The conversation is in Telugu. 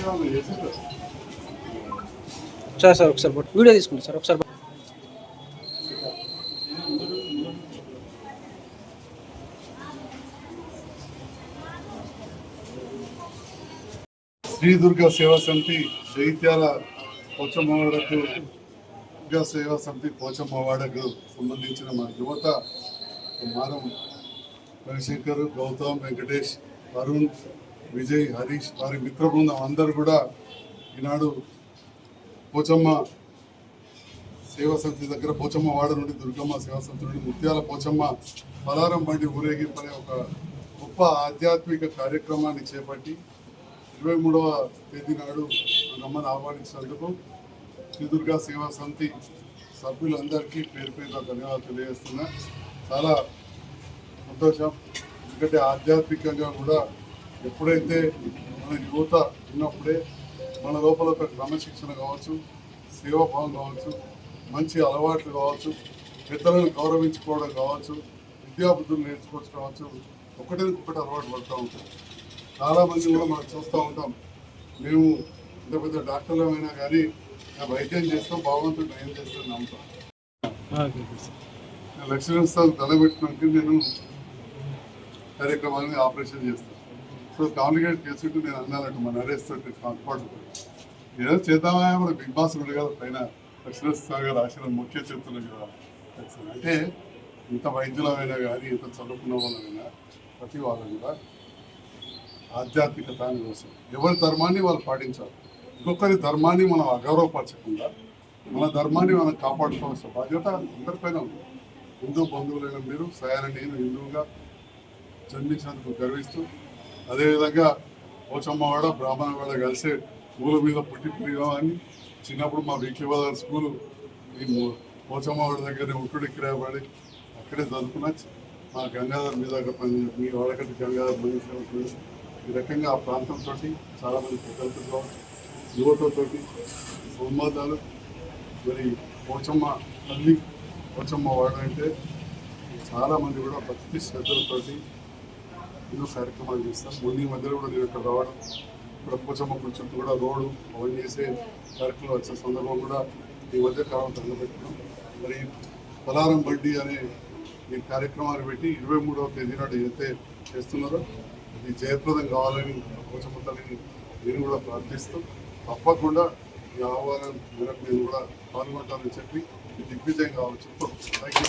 సార్ ఒకసారి వీడియో తీసుకుంటా సార్ ఒకసారి. శ్రీ దుర్గా సేవా సమితి జైత్యాల పోచమ్మవాడకు దుర్గా సేవా సమితి పోచమ్మవాడకు సంబంధించిన మా యువత మానం రవిశంకర్, గౌతమ్, వెంకటేష్, అరుణ్, విజయ్, హరీష్ వారి మిత్ర బృందం అందరూ కూడా ఈనాడు పోచమ్మ సేవా సమితి దగ్గర పోచమ్మ వాడ నుండి దుర్గమ్మ సేవా సమితి నుండి ముత్యాల పోచమ్మ పలారం బండి ఊరేగింపు అనే ఒక గొప్ప ఆధ్యాత్మిక కార్యక్రమాన్ని చేపట్టి 23వ తేదీ నాడు అమ్మను ఆహ్వానించినందుకు శ్రీ దుర్గా సేవా సమితి సభ్యులందరికీ పేరు పేరుగా ధన్యవాదాలు తెలియజేస్తున్నా. చాలా సంతోషం. ఎందుకంటే ఆధ్యాత్మికంగా కూడా ఎప్పుడైతే మన యువత ఉన్నప్పుడే మన లోపల ఒక క్రమశిక్షణ కావచ్చు, సేవాభావం కావచ్చు, మంచి అలవాట్లు కావచ్చు, పెద్దలను గౌరవించుకోవడం కావచ్చు, విద్యాబుద్ధులు నేర్చుకోవచ్చు కావచ్చు, ఒకటి అలవాటు పడుతూ ఉంటాం. చాలామంది కూడా మనం చూస్తూ ఉంటాం. మేము ఇంత పెద్ద డాక్టర్లమైనా కానీ వైద్యం చేస్తాం, భగవంతుడు నయం చేస్తాం నమ్ముతాం. లక్ష్మీస్థానం తలబెట్టుకున్నాక నేను కార్యక్రమాన్ని ఆపరేషన్ చేస్తాను. సో కాంప్లికేట్ చేసుకుంటూ నేను అన్నానంటే మన నరేష్ తోటి కాన్ఫార్ట్ ఏదో చేద్దామా మన బిగ్ బాస్ ఉండే కదా పైన లక్ష్మీస్థానం గారు ఆశీర్వాదం ముఖ్య చెప్తున్నాం కదా. అంటే ఇంత వైద్యులమైనా కానీ ఇంత చదువుకున్న వాళ్ళైనా ప్రతి వాళ్ళు కూడా ఆధ్యాత్మికత కోసం ఎవరి ధర్మాన్ని వాళ్ళు పాటించాలి. ఇంకొకరి ధర్మాన్ని మనం అగౌరవపరచకుండా మన ధర్మాన్ని మనం కాపాడుకోవాల్సిన బాధ్యత అందరిపైన ఉంది. హిందూ బంధువులైన మీరు సయాన నేను హిందువుగా జన్మించినందుకు గర్విస్తూ, అదేవిధంగా పోచమ్మవాడ బ్రాహ్మణవాడ కలిసే ఊళ్ళ మీద పుట్టి పెరిగామని చిన్నప్పుడు మా విఖ్యవాదాల స్కూలు ఈ పోచమ్మవాడ దగ్గర ఉట్టుడి కిరాబడి అక్కడే చదువుకున్నా. మా గంగాధర్ మీద మీ వాడకట్టి గంగాధర్ మనిషి ఈ రకంగా ఆ ప్రాంతంతో చాలామంది పెద్దలతో కావచ్చు, యువతతో సంబంధాలు. మరి పోచమ్మ తల్లి పోచమ్మ వాడంటే చాలామంది కూడా భక్తి శ్రద్ధలతోటి ఎన్నో కార్యక్రమాలు చేస్తారు. మొన్న మధ్యలో కూడా నేను ఇక్కడ రావడం, ఇక్కడ పోచమ్మ చుట్టూ కూడా రోడ్డు అవన్నీ చేసే కార్యక్రమాలు వచ్చే సందర్భం కూడా ఈ మధ్య కాలం తగ్గబెట్టుకున్నాం. మరి పలారం బండి అనే ఈ కార్యక్రమాలు పెట్టి 23వ తేదీ నాడు ఏదైతే చేస్తున్నారో ఇది జయప్రదం కావాలని పోచమ్మ తల్లిని నేను కూడా ప్రార్థిస్తూ తప్పకుండా ఈ ఆహ్వానం మేరకు నేను కూడా పాల్గొంటానని చెప్పి దిగ్విజయం కావాలని చెప్తాను. Thank you.